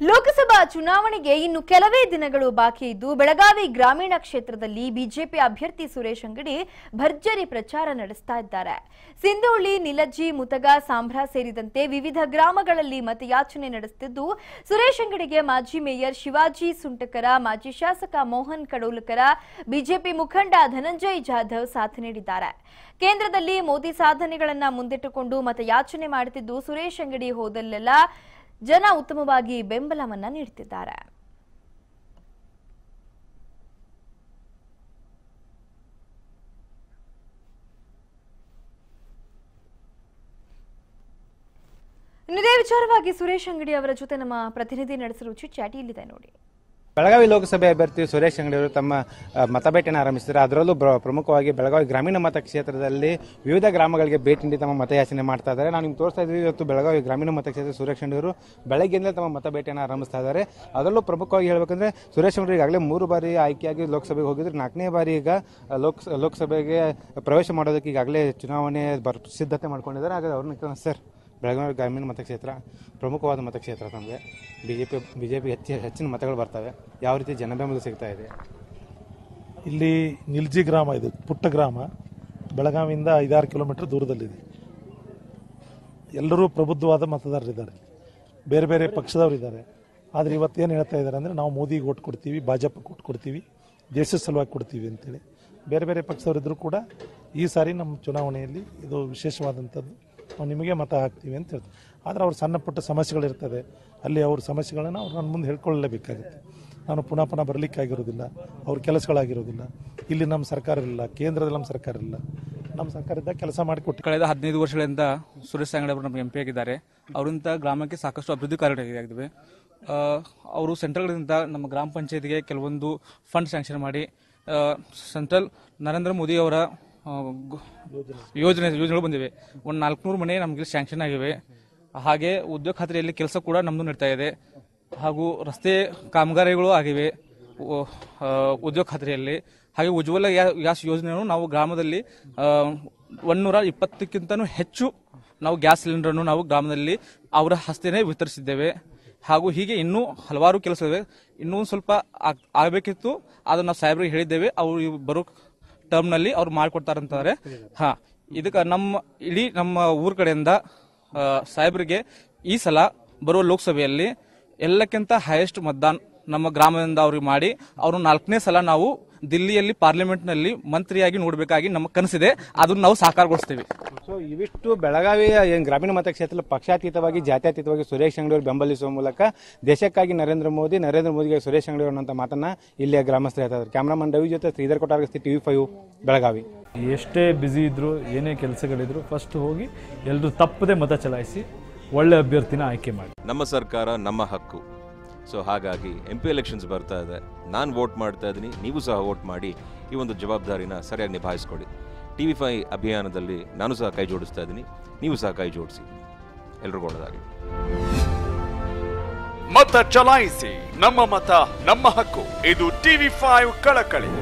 ಲೋಕಸಭಾ ಚುನಾವಣೆಗೆ ಇನ್ನು ಕೆಲವೇ ದಿನಗಳು ಬಾಕಿ ಇದ್ದು ಬೆಳಗಾವಿ ಗ್ರಾಮೀಣ ಕ್ಷೇತ್ರದಲ್ಲಿ ಬಿಜೆಪಿ ಅಭ್ಯರ್ಥಿ ಸುರೇಶ್ ಅಂಗಡಿ ಭರ್ಜರಿ ಪ್ರಚಾರ ನಡೆಸ್ತಾ ಇದ್ದಾರೆ. ಸಿಂಧೋಳಿ, ನಿಲಜ್ಜಿ, ಮುತಗ, ಸಾಂಬ್ರಾ ಸೇರಿದಂತೆ ವಿವಿಧ ಗ್ರಾಮಗಳಲ್ಲಿ ಮತಯಾಚನೆ ನಡೆಸುತ್ತಿದ್ದು ಸುರೇಶ್ ಅಂಗಡಿಗೆ ಮಾಜಿ ಮೇಯರ್ ಶಿವಾಜಿ ಸುಂಟಕರ, ಮಾಜಿ ಶಾಸಕ ಮೋಹನ್ ಕಡೋಲಕರ, ಬಿಜೆಪಿ ಮುಖಂಡ ಧನಂಜಯ್ ಜಾಧವ್ ಸಾಥ್ ನೀಡಿದ್ದಾರೆ. ಕೇಂದ್ರದಲ್ಲಿ ಮೋದಿ ಸಾಧನೆಗಳನ್ನು ಮುಂದಿಟ್ಟುಕೊಂಡು ಮತಯಾಚನೆ ಮಾಡುತ್ತಿದ್ದು ಸುರೇಶ್ ಅಂಗಡಿ ಹೋದಲ್ಲೆಲ್ಲ ಜನ ಉತ್ತಮವಾಗಿ ಬೆಂಬಲವನ್ನ ನೀಡುತ್ತಿದ್ದಾರೆ. ಇದೇ ವಿಚಾರವಾಗಿ ಸುರೇಶ್ ಅಂಗಡಿ ಅವರ ಜೊತೆ ನಮ್ಮ ಪ್ರತಿನಿಧಿ ನಡೆಸಿರುವ ಚಿಟ್ಚಾಟಿ ಇಲ್ಲಿದೆ ನೋಡಿ. ಬೆಳಗಾವಿ ಲೋಕಸಭೆ ಅಭ್ಯರ್ಥಿ ಸುರೇಶ್ ಅಂಗಡಿ ಅವರು ತಮ್ಮ ಮತಬೇಟೆಯನ್ನು ಆರಂಭಿಸಿದ್ದಾರೆ. ಅದರಲ್ಲೂ ಪ್ರಮುಖವಾಗಿ ಬೆಳಗಾವಿ ಗ್ರಾಮೀಣ ಮತಕ್ಷೇತ್ರದಲ್ಲಿ ವಿವಿಧ ಗ್ರಾಮಗಳಿಗೆ ಭೇಟಿ ನೀಡಿ ತಮ್ಮ ಮತಯಾಚನೆ ಮಾಡ್ತಾ ಇದ್ದಾರೆ. ನಾವು ನಿಮ್ಗೆ ತೋರಿಸ್ತಾ ಇದ್ದೀವಿ, ಇವತ್ತು ಬೆಳಗಾವಿ ಗ್ರಾಮೀಣ ಮತಕ್ಷೇತ್ರ ಸುರೇಶ್ ಅಂಗಡಿ ಅವರು ಬೆಳಗ್ಗೆಯಿಂದಲೇ ತಮ್ಮ ಮತಬೇಟೆಯನ್ನು ಆರಂಭಿಸ್ತಾ ಇದ್ದಾರೆ. ಅದರಲ್ಲೂ ಪ್ರಮುಖವಾಗಿ ಹೇಳಬೇಕಂದ್ರೆ ಸುರೇಶ್ ಅಂಗಡಿ ಈಗಾಗಲೇ 3 ಬಾರಿ ಆಯ್ಕೆಯಾಗಿ ಲೋಕಸಭೆಗೆ ಹೋಗಿದ್ರು. 4ನೇ ಬಾರಿ ಈಗ ಲೋಕಸಭೆಗೆ ಪ್ರವೇಶ ಮಾಡೋದಕ್ಕೆ ಈಗಾಗಲೇ ಚುನಾವಣೆ ಸಿದ್ಧತೆ ಮಾಡ್ಕೊಂಡಿದ್ದಾರೆ. ಹಾಗಾದ್ರೆ ಅವ್ರನ್ನ ಸರ್, ಬೆಳಗಾವಿ ಗ್ರಾಮೀಣ ಮತಕ್ಷೇತ್ರ ಪ್ರಮುಖವಾದ ಮತಕ್ಷೇತ್ರ, ನಮಗೆ ಬಿಜೆಪಿ ಹೆಚ್ಚಿನ ಮತಗಳು ಬರ್ತವೆ. ಯಾವ ರೀತಿ ಜನಬೆಂಬಲ ಸಿಗ್ತಾ ಇದೆ? ಇಲ್ಲಿ ನಿಲ್ಜಿ ಗ್ರಾಮ, ಇದು ಪುಟ್ಟ ಗ್ರಾಮ, ಬೆಳಗಾವಿಯಿಂದ 5-6 ಕಿಲೋಮೀಟರ್ ದೂರದಲ್ಲಿದೆ. ಎಲ್ಲರೂ ಪ್ರಬುದ್ಧವಾದ ಮತದಾರರಿದ್ದಾರೆ, ಬೇರೆ ಬೇರೆ ಪಕ್ಷದವರಿದ್ದಾರೆ. ಆದರೆ ಇವತ್ತೇನು ಹೇಳ್ತಾ ಇದ್ದಾರೆ ಅಂದರೆ, ನಾವು ಮೋದಿಗೆ ಓಟ್ ಕೊಡ್ತೀವಿ, ಭಾಜಪಕ್ಕೆ ಓಟ್ ಕೊಡ್ತೀವಿ, ದೇಶದ ಸಲುವಾಗಿ ಕೊಡ್ತೀವಿ ಅಂತೇಳಿ ಬೇರೆ ಬೇರೆ ಪಕ್ಷದವರಿದ್ದರೂ ಕೂಡ ಈ ಸಾರಿ ನಮ್ಮ ಚುನಾವಣೆಯಲ್ಲಿ ಇದು ವಿಶೇಷವಾದಂಥದ್ದು, ನಾವು ನಿಮಗೆ ಮತ ಹಾಕ್ತೀವಿ ಅಂತ ಹೇಳ್ತಾರೆ. ಆದರೆ ಅವ್ರ ಸಣ್ಣ ಪುಟ್ಟ ಸಮಸ್ಯೆಗಳಿರ್ತದೆ, ಅಲ್ಲಿ ಅವ್ರ ಸಮಸ್ಯೆಗಳನ್ನು ಅವ್ರು ನನ್ನ ಮುಂದೆ ಹೇಳ್ಕೊಳ್ಳಲೇಬೇಕಾಗುತ್ತೆ. ನಾನು ಪುನಃ ಬರಲಿಕ್ಕಾಗಿರೋದಿಲ್ಲ, ಅವ್ರ ಕೆಲಸಗಳಾಗಿರೋದಿಲ್ಲ. ಇಲ್ಲಿ ನಮ್ಮ ಸರ್ಕಾರ ಇಲ್ಲ, ಕೇಂದ್ರದಲ್ಲಿ ನಮ್ಮ ಸರ್ಕಾರ ಇಲ್ಲ, ನಮ್ಮ ಸರ್ಕಾರದಿಂದ ಕೆಲಸ ಮಾಡಿಕೊಟ್ಟು ಕಳೆದ 15 ವರ್ಷಗಳಿಂದ ಸುರೇಶ್ ಅಂಗಡಿ ಅವರು ನಮ್ಮ MP ಆಗಿದ್ದಾರೆ. ಅವರಿಂದ ಗ್ರಾಮಕ್ಕೆ ಸಾಕಷ್ಟು ಅಭಿವೃದ್ಧಿ ಕಾರ್ಯಗಳಿವೆ. ಅವರು ಸೆಂಟ್ರಲ್ನಿಂದ ನಮ್ಮ ಗ್ರಾಮ ಪಂಚಾಯತ್ಗೆ ಕೆಲವೊಂದು ಫಂಡ್ ಸ್ಯಾಂಕ್ಷನ್ ಮಾಡಿ ಸೆಂಟ್ರಲ್ ನರೇಂದ್ರ ಮೋದಿ ಅವರ ಯೋಜನೆಗಳು ಬಂದಿವೆ. ಒಂದು 400 ಮನೆ ನಮಗೆ ಸ್ಯಾಂಕ್ಷನ್ ಆಗಿವೆ. ಹಾಗೆ ಉದ್ಯೋಗ ಖಾತ್ರಿಯಲ್ಲಿ ಕೆಲಸ ಕೂಡ ನಮ್ಮದು ನಡೀತಾ ಇದೆ. ಹಾಗೂ ರಸ್ತೆ ಕಾಮಗಾರಿಗಳು ಆಗಿವೆ ಉದ್ಯೋಗ ಖಾತ್ರಿಯಲ್ಲಿ. ಹಾಗೆ ಉಜ್ವಲ ಗ್ಯಾಸ್ ಯೋಜನೆಯನ್ನು ನಾವು ಗ್ರಾಮದಲ್ಲಿ 120ಕ್ಕಿಂತನೂ ಹೆಚ್ಚು ನಾವು ಗ್ಯಾಸ್ ಸಿಲಿಂಡರ್ನ್ನು ನಾವು ಗ್ರಾಮದಲ್ಲಿ ಅವರ ಹಸ್ತೇನೆ ವಿತರಿಸಿದ್ದೇವೆ. ಹಾಗೂ ಹೀಗೆ ಇನ್ನೂ ಹಲವಾರು ಕೆಲಸವಿವೆ. ಇನ್ನೂ ಸ್ವಲ್ಪ ಆಗಬೇಕಿತ್ತು, ಅದನ್ನು ನಾವು ಸಾಹೇಬರಿಗೆ ಹೇಳಿದ್ದೇವೆ. ಅವರು ಬರೋ ಟರ್ಮ್ನಲ್ಲಿ ಅವ್ರು ಮಾಡಿಕೊಡ್ತಾರಂತಾರೆ. ಇದಕ್ಕೆ ನಮ್ಮ ಊರ ಕಡೆಯಿಂದ ಸಾಹೇಬರಿಗೆ ಈ ಸಲ ಬರುವ ಲೋಕಸಭೆಯಲ್ಲಿ ಎಲ್ಲಕ್ಕಿಂತ ಹೈಯೆಸ್ಟ್ ಮತದಾನ ನಮ್ಮ ಗ್ರಾಮದಿಂದ ಅವ್ರಿಗೆ ಮಾಡಿ ಅವರು 4ನೇ ಸಲ ನಾವು ದಿಲ್ಲಿಯಲ್ಲಿ ಪಾರ್ಲಿಮೆಂಟ್ನಲ್ಲಿ ಮಂತ್ರಿಯಾಗಿ ನೋಡಬೇಕಾಗಿ ನಮ್ಮ ಕನಸಿದೆ. ಅದನ್ನು ನಾವು ಸಾಕಾರಗೊಳಿಸ್ತೀವಿ. ಸೊ ಇವಿಷ್ಟು ಬೆಳಗಾವಿ ಗ್ರಾಮೀಣ ಮತಕ್ಷೇತ್ರ ಪಕ್ಷಾತೀತವಾಗಿ ಜಾತ್ಯತೀತವಾಗಿ ಸುರೇಶ್ ಅಂಗಡಿ ಅವರು ಬೆಂಬಲಿಸುವ ಮೂಲಕ ದೇಶಕ್ಕಾಗಿ ನರೇಂದ್ರ ಮೋದಿಗೆ ಸುರೇಶ್ ಅಂಗಡಿ ಅನ್ನೋ ಮಾತನ್ನ ಇಲ್ಲಿಯ ಗ್ರಾಮಸ್ಥರು ಹೇಳ್ತಾರೆ. ಕ್ಯಾಮ್ರಾಮನ್ ರವಿ ಜೊತೆ ಶ್ರೀಧರ್ ಕೊಟ್ಟಾರಗಸ್ತಿ, TV5 ಬೆಳಗಾವಿ. ಎಷ್ಟೇ ಬ್ಯುಸಿ ಇದ್ರು, ಏನೇ ಕೆಲಸಗಳಿದ್ರು, ಫಸ್ಟ್ ಹೋಗಿ ಎಲ್ಲರೂ ತಪ್ಪದೆ ಮತ ಚಲಾಯಿಸಿ ಒಳ್ಳೆ ಅಭ್ಯರ್ಥಿನ ಆಯ್ಕೆ ಮಾಡಿ. ನಮ್ಮ ಸರ್ಕಾರ ನಮ್ಮ ಹಕ್ಕು. ಸೊ ಹಾಗಾಗಿ MP ಎಲೆಕ್ಷನ್ಸ್ ಬರ್ತಾ ಇದೆ, ನಾನು ವೋಟ್ ಮಾಡ್ತಾ ಇದ್ದೀನಿ, ನೀವು ಸಹ ವೋಟ್ ಮಾಡಿ ಈ ಒಂದು ಜವಾಬ್ದಾರಿನ ಸರಿಯಾಗಿ ನಿಭಾಯಿಸ್ಕೊಡಿ. TV5 ಅಭಿಯಾನದಲ್ಲಿ ನಾನು ಸಹ ಕೈ ಜೋಡಿಸ್ತಾ ಇದ್ದೀನಿ, ನೀವು ಸಹ ಕೈ ಜೋಡಿಸಿ. ಎಲ್ರಿಗೂ ಒಳ್ಳೆಯದಾಗಲಿ. ಮತ ಚಲಾಯಿಸಿ, ನಮ್ಮ ಮತ ನಮ್ಮ ಹಕ್ಕು. ಇದು TV5 ಕಳಕಳಿ.